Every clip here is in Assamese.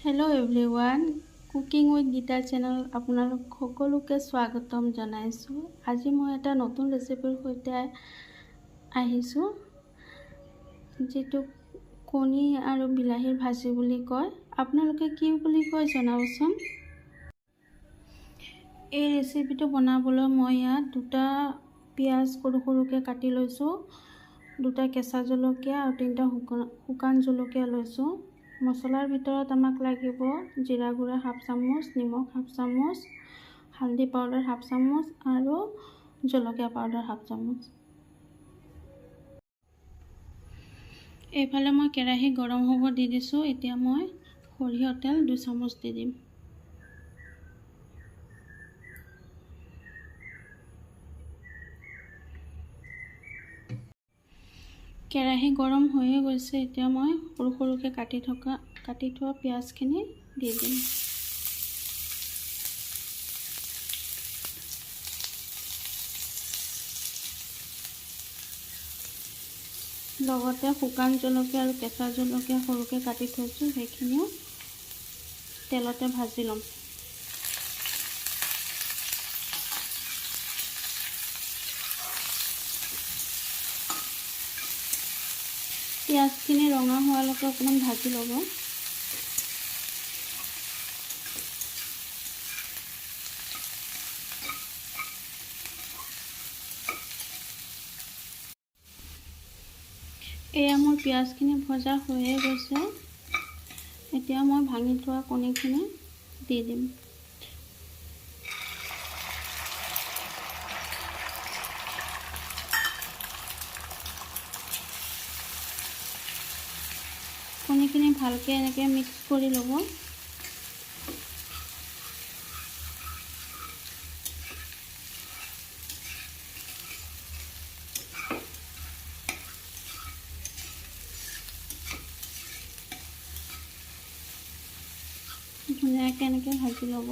Hello' everyone, cooking with Gita channel আপোনালোক সকলোকে স্বাগতম জনাইছোঁ। আজি মই এটা নতুন ৰেচিপিৰ সৈতে আহিছোঁ, যিটো কণী আৰু বিলাহীৰ ভাজি বুলি কয়। আপোনালোকে কি বুলি কয় জনাবচোন। এই ৰেচিপিটো বনাবলৈ মই ইয়াত দুটা পিঁয়াজ সৰু সৰুকৈ কাটি লৈছোঁ, দুটা কেঁচা জলকীয়া আৰু তিনিটা শুকান জলকীয়া লৈছোঁ। মছলাৰ ভিতৰত আমাক লাগিব জিৰা গুড়া হাফ চামুচ, নিমখ হাফ চামুচ, হালধি পাউডাৰ হাফ চামুচ আৰু জলকীয়া পাউডাৰ হাফ চামুচ। এইফালে মই কেৰাহী গৰম হ'ব দি দিছোঁ। এতিয়া মই সৰিয়হ তেল 2 চামুচ দি দিম। কেৰাহী গৰম হৈয়ে গৈছে। এতিয়া মই সৰু সৰুকৈ কাটি থোৱা পিঁয়াজখিনি দি দিম। লগতে শুকান জলকীয়া আৰু কেঁচা জলকীয়া সৰুকৈ কাটি থৈছোঁ, সেইখিনিও তেলতে ভাজি ল'ম। পিঁয়াজখিনি ৰঙা হোৱালৈকে অকণমান ভাজি ল'ব। এয়া মোৰ পিঁয়াজখিনি ভজা হৈয়ে গৈছে। এতিয়া মই ভাঙি থোৱা কণীখিনি দি দিম। কণীখিনি ভালকৈ এনেকৈ মিক্স কৰি ল'ব। ধুনীয়াকৈ এনেকৈ ভাজি ল'ব।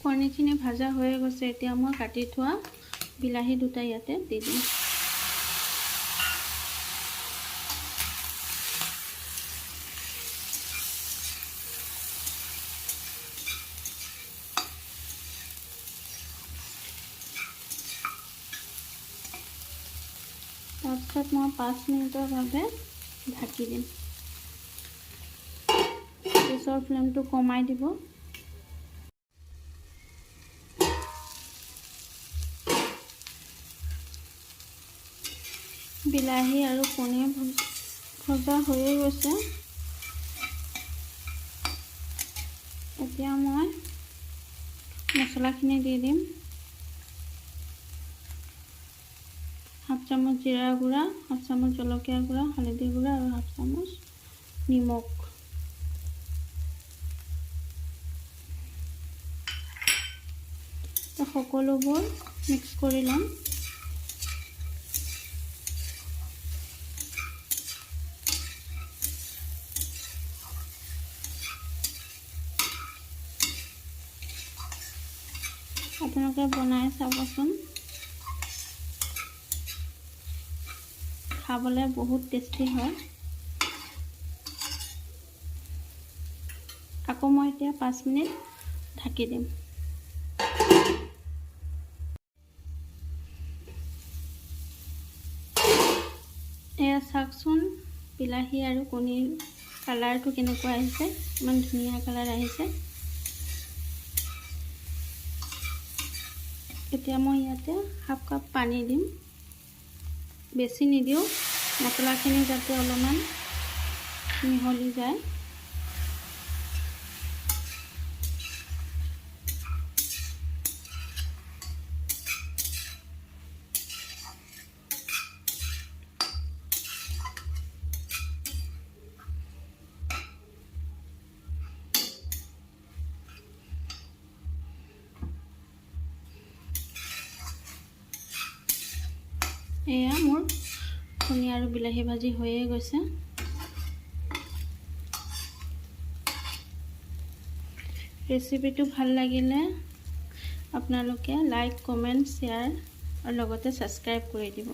কণীখিনি ভাজা হৈয়ে গৈছে। এতিয়া মই কাটি থোৱা বিলাহী দুটা ইয়াতে দি দিম। তাৰপিছত মই 5 মিনিটৰ বাবে ঢাকি দিম। গেছৰ ফ্লেমটো কমাই দিব। বিলাহী আৰু কণী ভজা হৈয়ে গৈছে। এতিয়া মই মছলাখিনি দি দিম। হাফ চামুচ জিৰা গুড়া, হাফ চামুচ জলকীয়া গুড়া, হালধি গুড়া আৰু হাফ চামুচ নিমখ। সকলোবোৰ মিক্স কৰি ল'ম। আপোনালোকে বনাই চাবচোন, খাবলৈ বহুত টেষ্টি হয়। আকৌ মই এতিয়া 5 মিনিট ঢাকি দিম। এয়া চাওকচোন, বিলাহী আৰু কণীৰ কালাৰটো কেনেকুৱা আহিছে। ইমান ধুনীয়া কালাৰ আহিছে। এতিয়া মই ইয়াতে হাফ কাপ পানী দিম। বেছি নিদিওঁ, মছলাখিনি যাতে অলপমান মিহলি যায়। এয়া মোৰ কণী আৰু বিলাহী ভাজি হৈয়ে গৈছে। ৰেচিপিটো ভাল লাগিলে আপোনালোকে লাইক, কমেণ্ট, শ্বেয়াৰ আৰু লগতে ছাবস্ক্ৰাইব কৰি দিব।